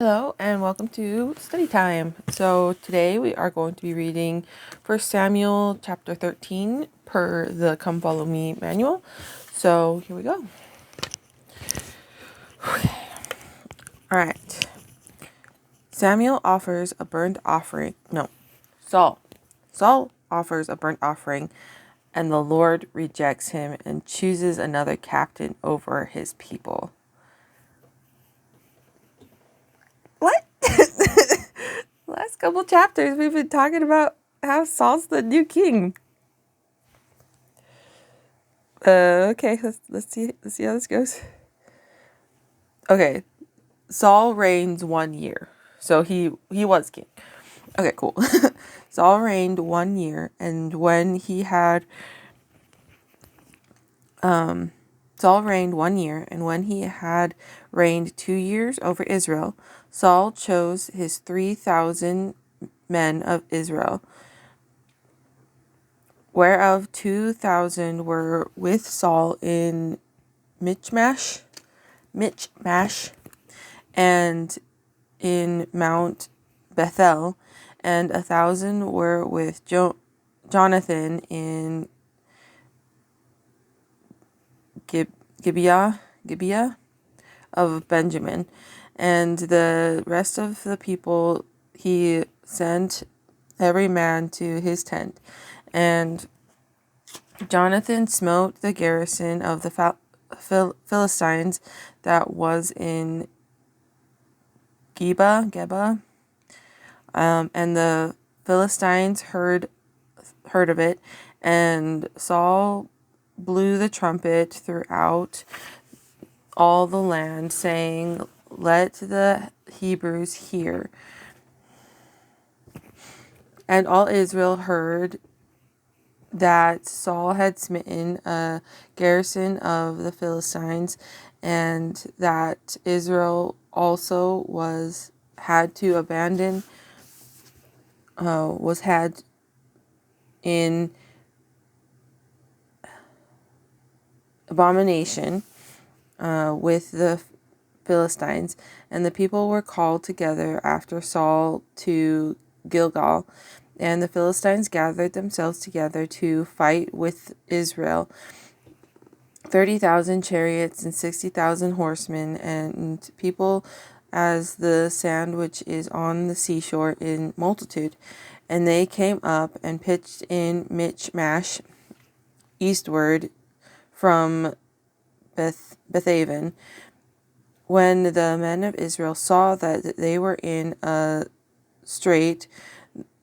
Hello and welcome to study time. So today we are going to be reading 1 Samuel chapter 13 per the Come Follow Me manual. So here we go. All right. Samuel offers a burnt offering. No, Saul. Saul offers a burnt offering and the Lord rejects him and chooses another captain over his people. What? Last couple chapters we've been talking about how Saul's the new king. Okay, let's see how this goes. Okay, Saul reigns 1 year, so he was king. Okay, cool. Saul reigned 1 year, and when he had Saul reigned 1 year, and when he had reigned 2 years over Israel, Saul chose his 3,000 men of Israel, whereof 2,000 were with Saul in Michmash, and in Mount Bethel, and 1,000 were with Jonathan in Gibeah of Benjamin, and the rest of the people he sent every man to his tent. And Jonathan smote the garrison of the Philistines that was in Geba, and the Philistines heard of it, and Saul blew the trumpet throughout all the land, saying, "Let the Hebrews hear." And all Israel heard that Saul had smitten a garrison of the Philistines, and that Israel also had in abomination with the Philistines, and the people were called together after Saul to Gilgal, and the Philistines gathered themselves together to fight with Israel, 30,000 chariots and 60,000 horsemen, and people as the sand which is on the seashore in multitude. And they came up and pitched in Michmash eastward from Bethaven. When the men of Israel saw that they were in a strait,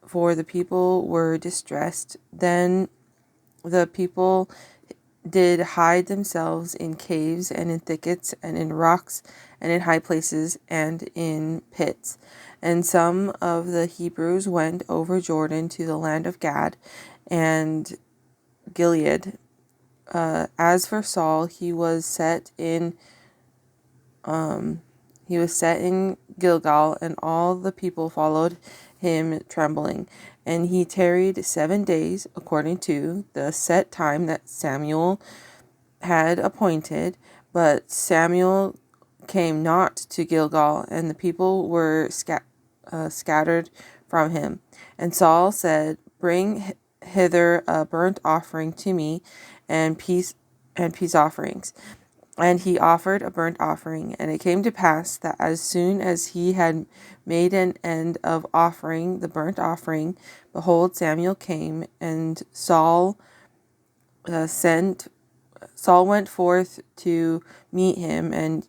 for the people were distressed, then the people did hide themselves in caves and in thickets and in rocks and in high places and in pits. And some of the Hebrews went over Jordan to the land of Gad and Gilead. As for Saul, he was set in Gilgal, and all the people followed him trembling. And he tarried 7 days, according to the set time that Samuel had appointed. But Samuel came not to Gilgal, and the people were scattered from him. And Saul said, "Bring hither a burnt offering to me, and peace offerings." And he offered a burnt offering. And it came to pass that as soon as he had made an end of offering the burnt offering, behold, Samuel came, and Saul went forth to meet him, and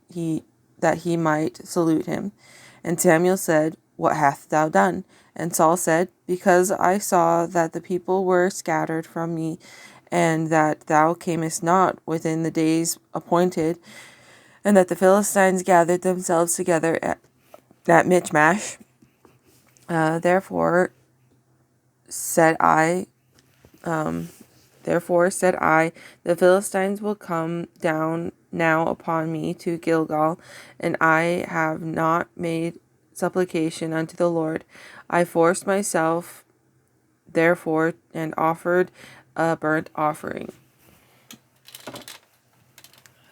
that he might salute him. And Samuel said, "What hast thou done?" And Saul said, "Because I saw that the people were scattered from me, and that thou camest not within the days appointed, and that the Philistines gathered themselves together at Michmash. Therefore said I, the Philistines will come down now upon me to Gilgal, and I have not made supplication unto the Lord. I forced myself, therefore, and offered a burnt offering."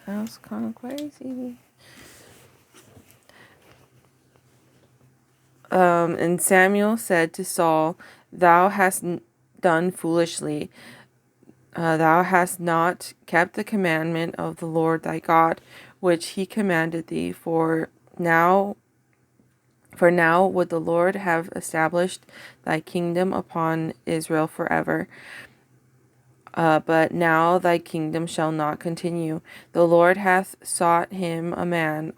That was kind of crazy. And Samuel said to Saul, "Thou hast done foolishly. Thou hast not kept the commandment of the Lord thy God, which he commanded thee. Now would the Lord have established thy kingdom upon Israel forever. But now thy kingdom shall not continue. The Lord hath sought him a man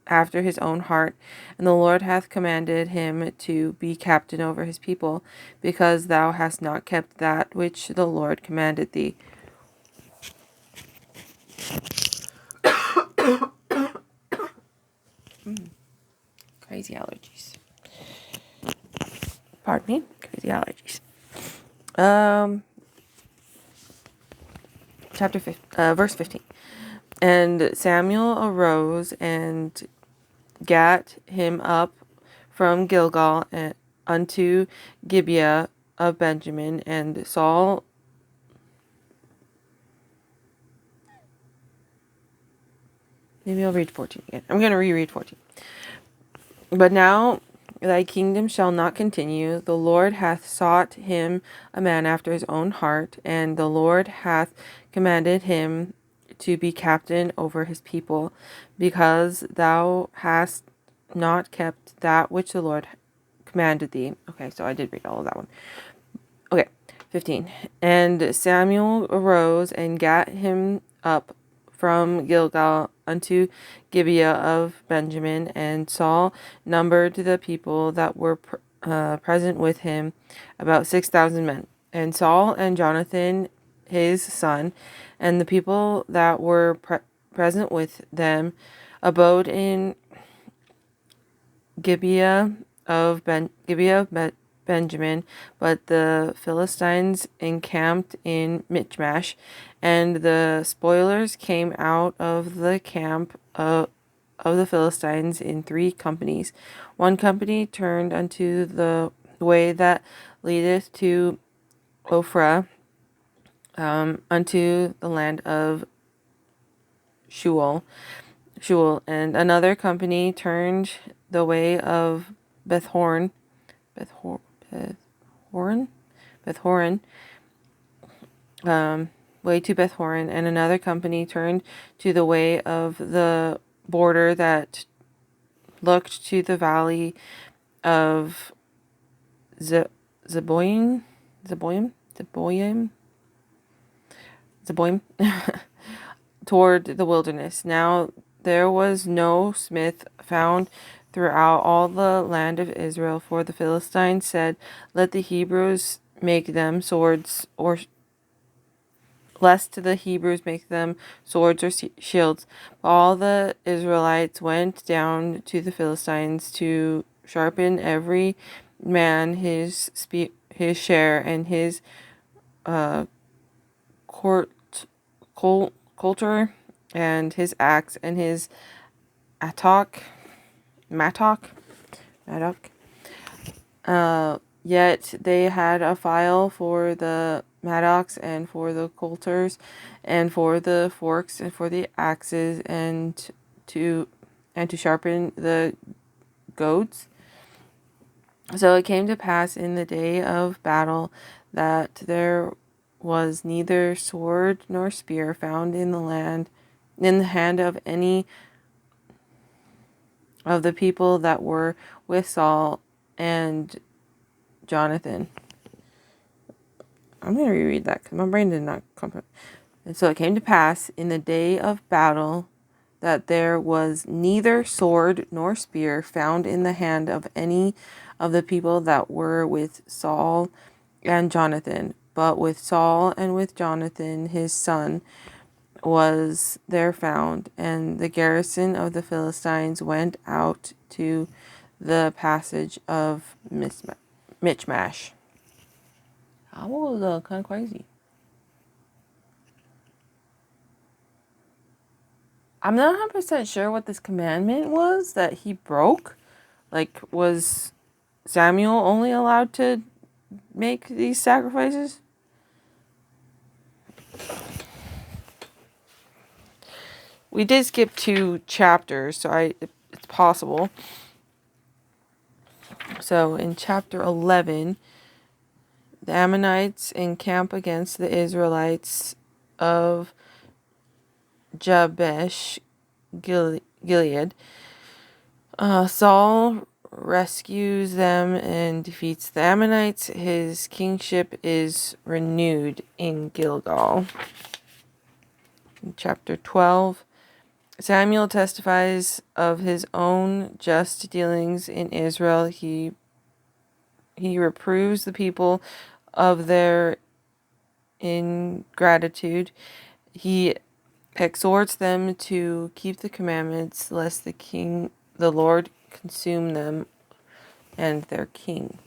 after his own heart, and the Lord hath commanded him to be captain over his people, because thou hast not kept that which the Lord commanded thee." Crazy allergies. Pardon me, crazy allergies. Verse 15. And Samuel arose and gat him up from Gilgal unto Gibeah of Benjamin, and Saul. Maybe I'll read 14 again. I'm going to reread 14. "But now thy kingdom shall not continue. The Lord hath sought him a man after his own heart, and the Lord hath commanded him to be captain over his people, because thou hast not kept that which the Lord commanded thee." Okay, so I did read all of that one. Okay, 15. "And Samuel arose and gat him up from Gilgal unto Gibeah of Benjamin, and Saul numbered the people that were present with him, about 6,000 men. And Saul and Jonathan his son, and the people that were present with them, abode in Gibeah of Benjamin, but the Philistines encamped in Michmash, and the spoilers came out of the camp of the Philistines in 3 companies. One company turned unto the way that leadeth to Ophrah, unto the land of Shual, and another company turned the way of Bethhoron, Bethhoron, way to Bethhoron, and another company turned to the way of the border that looked to the valley of Zeboim, toward the wilderness. Now there was no smith found throughout all the land of Israel, for the Philistines said, "Let the Hebrews make them swords, or lest the Hebrews make them swords or shields." All the Israelites went down to the Philistines to sharpen every man his share, and his coulter, and his axe, and his mattock. Yet they had a file for the mattocks, and for the coulters, and for the forks, and for the axes, and to sharpen the goads. So it came to pass in the day of battle that there was neither sword nor spear found in the hand of any of the people that were with Saul and Jonathan. I'm going to reread that because my brain did not come. And so it came to pass in the day of battle that there was neither sword nor spear found in the hand of any of the people that were with Saul and Jonathan, but with Saul and with Jonathan his son was there found. And the garrison of the Philistines went out to the passage of Michmash. That was kind of crazy. I'm not 100% sure what this commandment was that he broke. Like, was Samuel only allowed to make these sacrifices? We did skip 2 chapters, so it's possible. So in chapter 11, the Ammonites encamp against the Israelites of Jabesh Gilead. Saul rescues them and defeats the Ammonites. His kingship is renewed in Gilgal. In chapter 12, Samuel testifies of his own just dealings in Israel. He reproves the people of their ingratitude. He exhorts them to keep the commandments, lest the Lord, consume them and their king.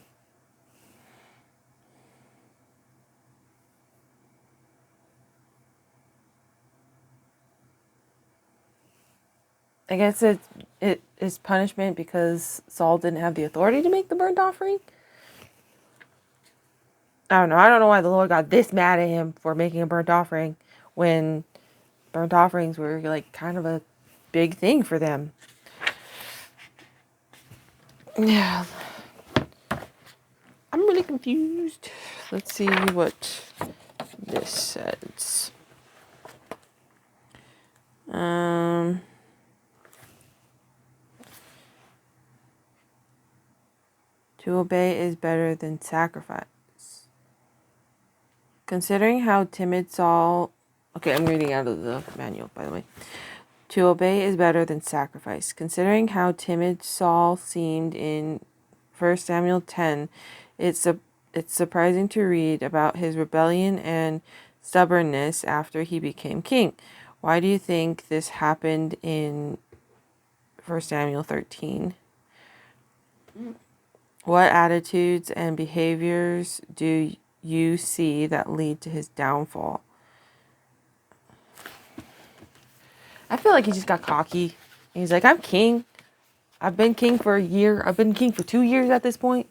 I guess it is punishment because Saul didn't have the authority to make the burnt offering. I don't know. I don't know why the Lord got this mad at him for making a burnt offering when burnt offerings were like kind of a big thing for them. Yeah. I'm really confused. Let's see what this says. To obey is better than sacrifice. Considering how timid Saul... Okay, I'm reading out of the manual, by the way. To obey is better than sacrifice. Considering how timid Saul seemed in 1 Samuel 10, it's surprising to read about his rebellion and stubbornness after he became king. Why do you think this happened in 1 Samuel 13? What attitudes and behaviors do you see that lead to his downfall? I feel like he just got cocky. He's like, I'm king. I've been king for a year. I've been king for 2 years at this point.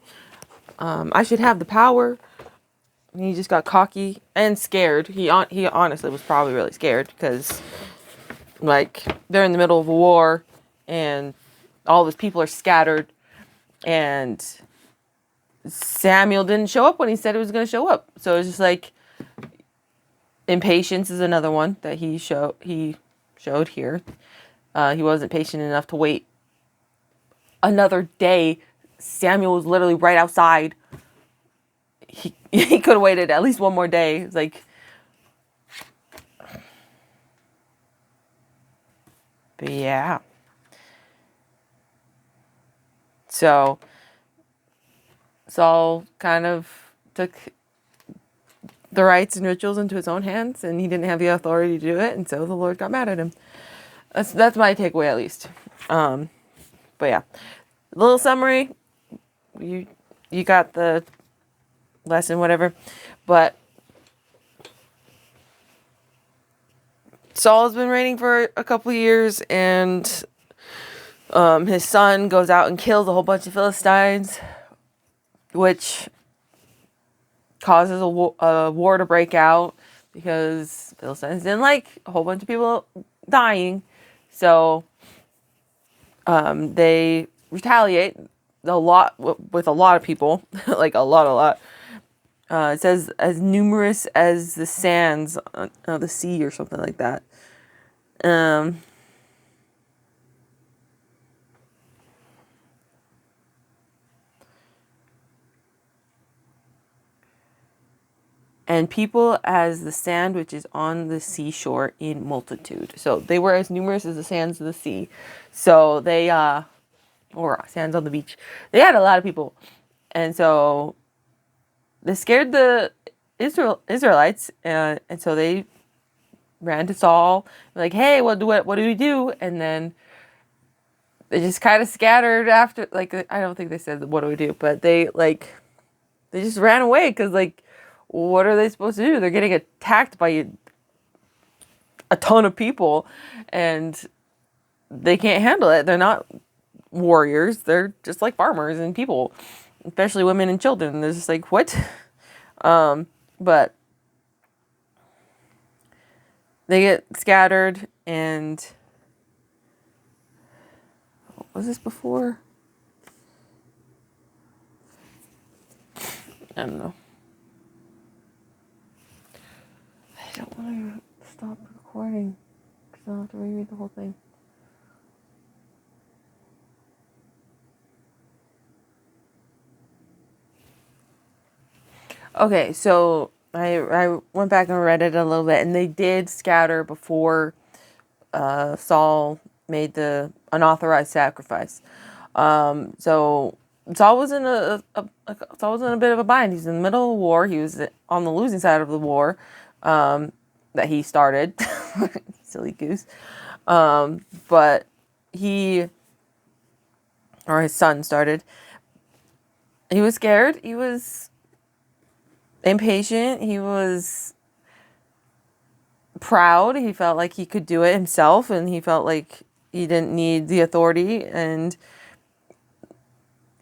I should have the power. And he just got cocky and scared. He honestly was probably really scared because, like, they're in the middle of a war and all of his people are scattered. And Samuel didn't show up when he said he was going to show up. So it's just like, impatience is another one that he showed here. He wasn't patient enough to wait another day. Samuel was literally right outside. He could have waited at least one more day. It's like, but yeah. So Saul kind of took the rites and rituals into his own hands, and he didn't have the authority to do it, and so the Lord got mad at him. That's my takeaway, at least. But yeah, a little summary. You got the lesson, whatever. But Saul has been reigning for a couple of years, and his son goes out and kills a whole bunch of Philistines, which causes a war to break out because Philistines didn't like a whole bunch of people dying. So they retaliate with a lot of people, like a lot. It says as numerous as the sands of the sea or something like that. And people as the sand which is on the seashore in multitude. So they were as numerous as the sands of the sea. So they, or sands on the beach. They had a lot of people. And so they scared the Israelites. And so they ran to Saul. Like, hey, what do we do? And then they just kind of scattered after, like, I don't think they said, what do we do? But they just ran away because, like, what are they supposed to do? They're getting attacked by a ton of people and they can't handle it. They're not warriors. They're just like farmers and people, especially women and children. They're just like, what? But they get scattered. And what was this before? I don't know. I don't want to stop recording because I'll have to reread the whole thing. Okay, so I went back and read it a little bit, and they did scatter before Saul made the unauthorized sacrifice. So Saul was in Saul was in a bit of a bind. He's in the middle of a war. He was on the losing side of the war that he started. Silly goose. But his son started. He was scared. He was impatient. He was proud. He felt like he could do it himself, and he felt like he didn't need the authority, and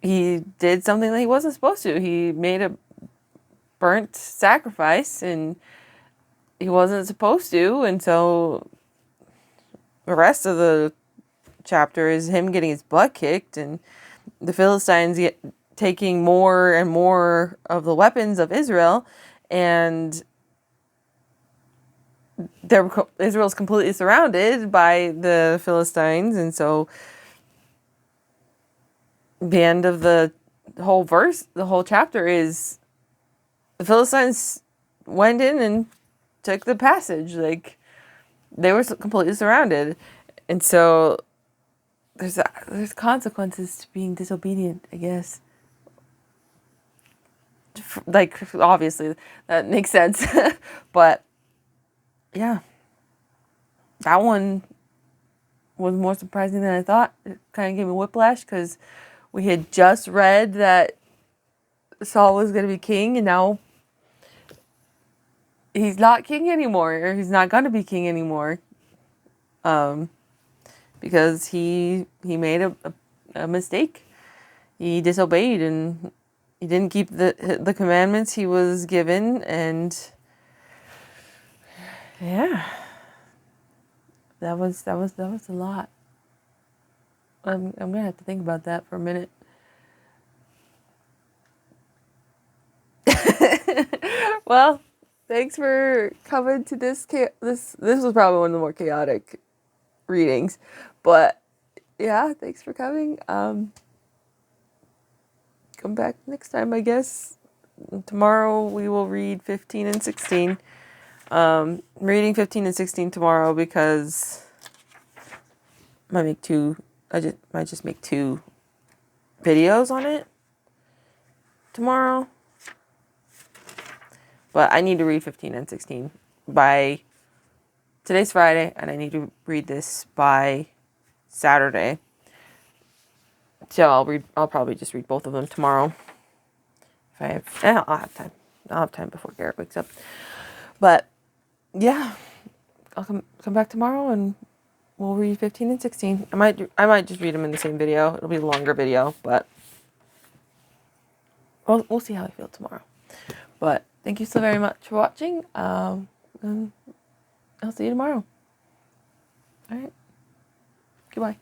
he did something that he wasn't supposed to. He made a burnt sacrifice, and he wasn't supposed to, and so the rest of the chapter is him getting his butt kicked, and the Philistines taking more and more of the weapons of Israel, and Israel's completely surrounded by the Philistines, and so the end of the whole chapter is the Philistines went in and took the passage. Like, they were completely surrounded, and so there's consequences to being disobedient, I guess. Like, obviously that makes sense, but yeah, that one was more surprising than I thought. It kind of gave me whiplash because we had just read that Saul was going to be king, and now he's not king anymore, or he's not going to be king anymore, because he made a mistake. He disobeyed, and he didn't keep the commandments he was given, and yeah, that was a lot. I'm gonna have to think about that for a minute. Well, thanks for coming to this. This was probably one of the more chaotic readings, but yeah, thanks for coming. Come back next time, I guess. Tomorrow we will read 15 and 16. I'm reading 15 and 16 tomorrow because I might just make two videos on it tomorrow. But I need to read 15 and 16 by today's Friday, and I need to read this by Saturday. So I'll probably just read both of them tomorrow. If I'll have time. I'll have time before Garrett wakes up. But yeah, I'll come back tomorrow and we'll read 15 and 16. I might just read them in the same video. It'll be a longer video, but we'll see how I feel tomorrow. But thank you so very much for watching. And I'll see you tomorrow. All right. Goodbye.